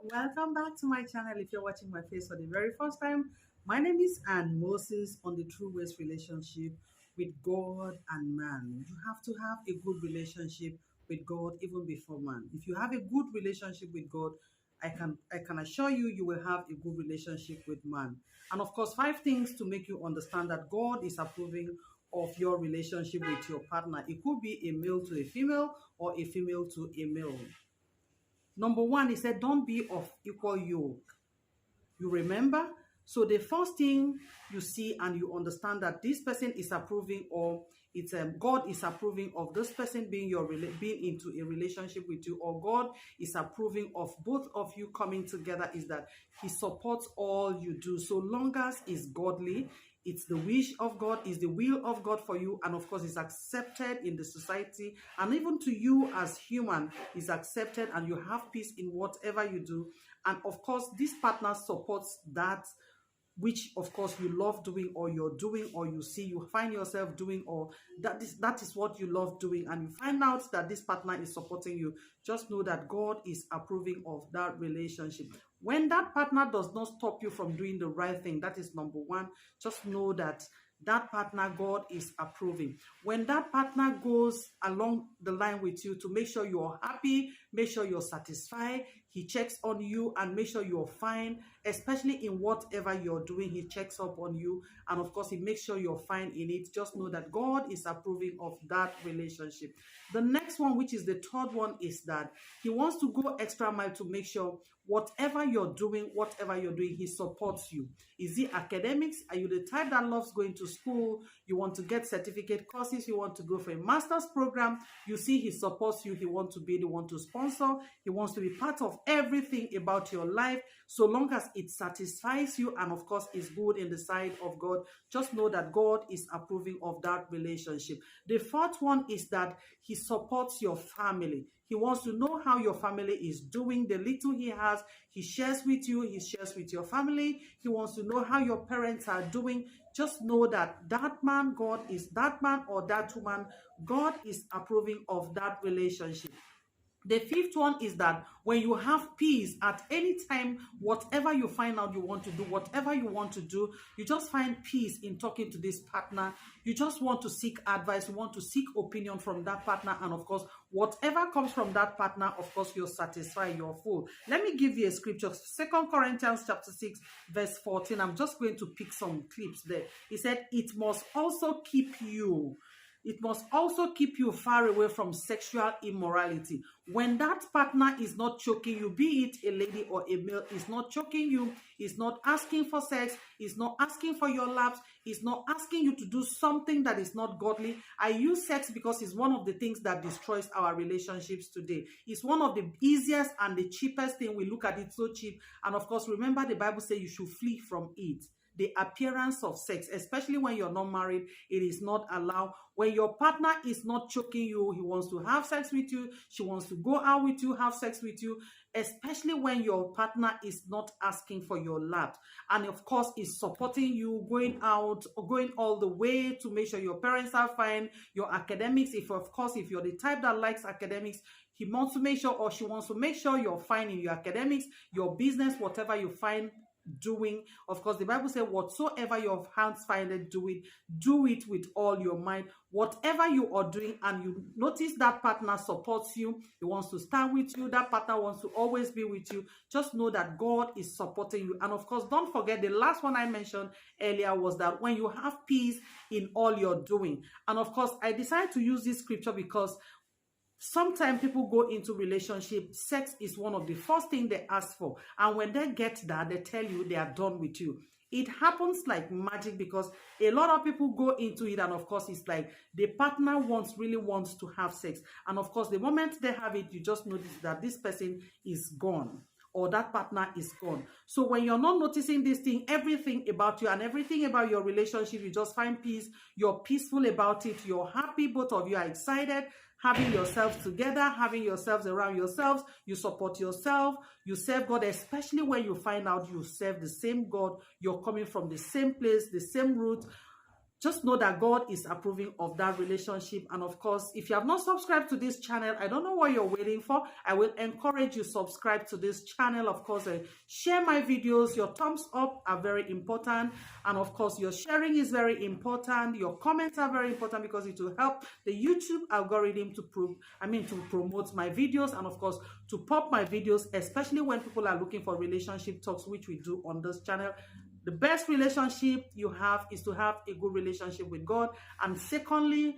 welcome back to my channel. If you're watching my face for the very first time, my name is Ann Moses on the True Ways relationship with God and man. You have to have a good relationship with God even before man. If you have a good relationship with God, I can assure you you will have a good relationship with man. And of course, 5 things to make you understand that God is approving of your relationship with your partner. It could be a male to a female or a female to a male. Number one, he said, don't be of equal yoke. You remember? So the first thing you see and you understand that this person is approving, or it's God is approving of this person being being into a relationship with you, or God is approving of both of you coming together, is that He supports all you do, so long as it's godly. It's the wish of God, is the will of God for you, and of course it's accepted in the society, and even to you as human is accepted, and you have peace in whatever you do. And of course this partner supports that which of course you love doing, or you're doing, or you see you find yourself doing, or that is what you love doing, and you find out that this partner is supporting you. Just know that God is approving of that relationship. When that partner does not stop you from doing the right thing, that is number one. Just know that that partner, God is approving. When that partner goes along the line with you to make sure you're happy, make sure you're satisfied, he checks on you and make sure you're fine, especially in whatever you're doing, he checks up on you, and of course he makes sure you're fine in it. Just know that God is approving of that relationship. The next one, which is the third one, is that he wants to go extra mile to make sure whatever you're doing, he supports you. Is it academics? Are you the type that loves going to school? You want to get certificate courses, you want to go for a master's program, you see he supports you. He wants to be the one to sponsor, he wants to be part of everything about your life, so long as it satisfies you and of course is good in the sight of God. Just know that God is approving of that relationship. The fourth one is that he supports your family. He wants to know how your family is doing. The little he has, he shares with you, he shares with your family. He wants to know how your parents are doing. Just know that that man, God is that man, or that woman, God is approving of that relationship. The fifth one is that when you have peace at any time, whatever you find out you want to do, whatever you want to do, you just find peace in talking to this partner. You just want to seek advice, you want to seek opinion from that partner, and of course, whatever comes from that partner, of course, you're satisfied, you're full. Let me give you a scripture, 2 Corinthians chapter 6, verse 14. I'm just going to pick some clips there. He said, it must also keep you far away from sexual immorality. When that partner is not choking you, be it a lady or a male, is not choking you, is not asking for sex, is not asking for your laps, is not asking you to do something that is not godly. I use sex because it's one of the things that destroys our relationships today. It's one of the easiest and the cheapest thing. We look at it so cheap. And of course, remember the Bible says you should flee from it. The appearance of sex, especially when you're not married, it is not allowed. When your partner is not choking you, he wants to have sex with you, she wants to go out with you, have sex with you, especially when your partner is not asking for your lap, and of course is supporting you, going out or going all the way to make sure your parents are fine, your academics, if you're the type that likes academics, he wants to make sure, or she wants to make sure you're fine in your academics, your business, whatever you find doing. Of course, the Bible says, whatsoever your hands find it, do it with all your mind. Whatever you are doing, and you notice that partner supports you, he wants to stand with you, that partner wants to always be with you, just know that God is supporting you. And of course, don't forget the last one I mentioned earlier was that when you have peace in all you're doing. And of course, I decided to use this scripture because sometimes people go into relationship, sex is one of the first things they ask for, and when they get that, they tell you they are done with you. It happens like magic, because a lot of people go into it, and of course it's like the partner really wants to have sex, and of course the moment they have it, you just notice that this person is gone, or that partner is gone. So when you're not noticing this thing, everything about you and everything about your relationship, you just find peace, you're peaceful about it, you're happy, both of you are excited, having yourselves together, having yourselves around yourselves, you support yourself, you serve God, especially when you find out you serve the same God, you're coming from the same place, the same root. just know that God is approving of that relationship. And of course, if you have not subscribed to this channel, I don't know what you're waiting for. I will encourage you subscribe to this channel. Of course, share my videos. Your thumbs up are very important. And of course, your sharing is very important. Your comments are very important because it will help the YouTube algorithm to promote my videos, and of course, to pop my videos, especially when people are looking for relationship talks, which we do on this channel. The best relationship you have is to have a good relationship with God. And secondly,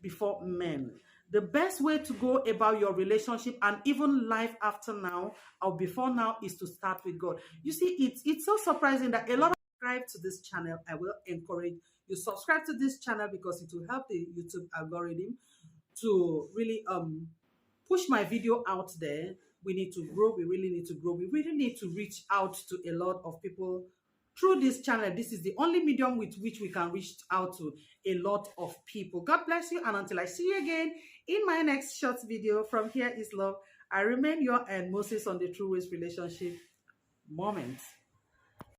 before men. The best way to go about your relationship and even life after now or before now is to start with God. You see, it's so surprising that a lot of subscribe to this channel. I will encourage you subscribe to this channel because it will help the YouTube algorithm to really push my video out there. We need to grow. We really need to grow. We really need to reach out to a lot of people through this channel. This is the only medium with which we can reach out to a lot of people. God bless you, and until I see you again in my next short video, from Here Is Love, I remain your and Moses on the True Ways Relationship Moment.